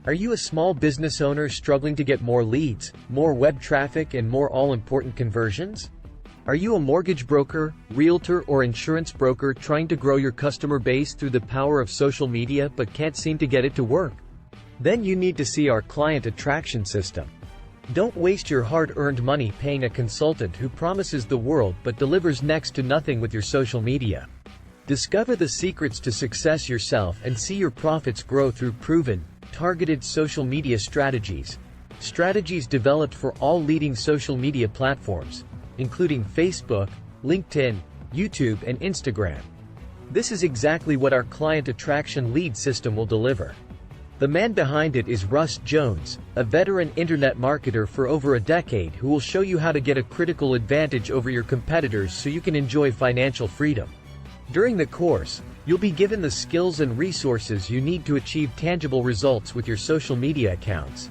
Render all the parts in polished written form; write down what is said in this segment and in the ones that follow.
Are you a small business owner struggling to get more leads, more web traffic, and more all-important conversions? Are you a mortgage broker, realtor, or insurance broker trying to grow your customer base through the power of social media but can't seem to get it to work? Then you need to see our client attraction system. Don't waste your hard-earned money paying a consultant who promises the world but delivers next to nothing with your social media. Discover the secrets to success yourself and see your profits grow through proven, targeted social media strategies. Strategies developed for all leading social media platforms, including Facebook, LinkedIn, YouTube, and Instagram. This is exactly what our client attraction lead system will deliver. The man behind it is Russ Jones, a veteran internet marketer for over a decade who will show you how to get a critical advantage over your competitors so you can enjoy financial freedom. During the course, you'll be given the skills and resources you need to achieve tangible results with your social media accounts.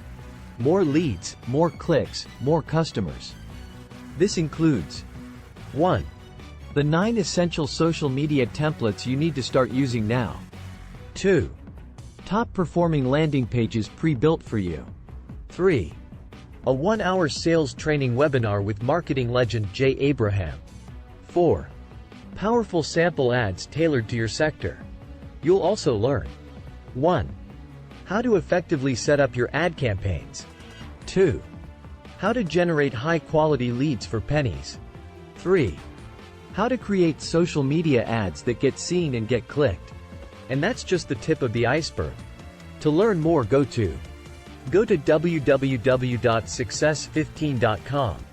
More leads, more clicks, more customers. This includes 1. The 9 essential social media templates you need to start using now. 2. Top performing landing pages pre-built for you. 3. A 1-hour sales training webinar with marketing legend Jay Abraham. 4. Powerful sample ads tailored to your sector. You'll also learn 1. How to effectively set up your ad campaigns. 2. How to generate high-quality leads for pennies. 3. How to create social media ads that get seen and get clicked. And that's just the tip of the iceberg. To learn more, go to www.success15.com.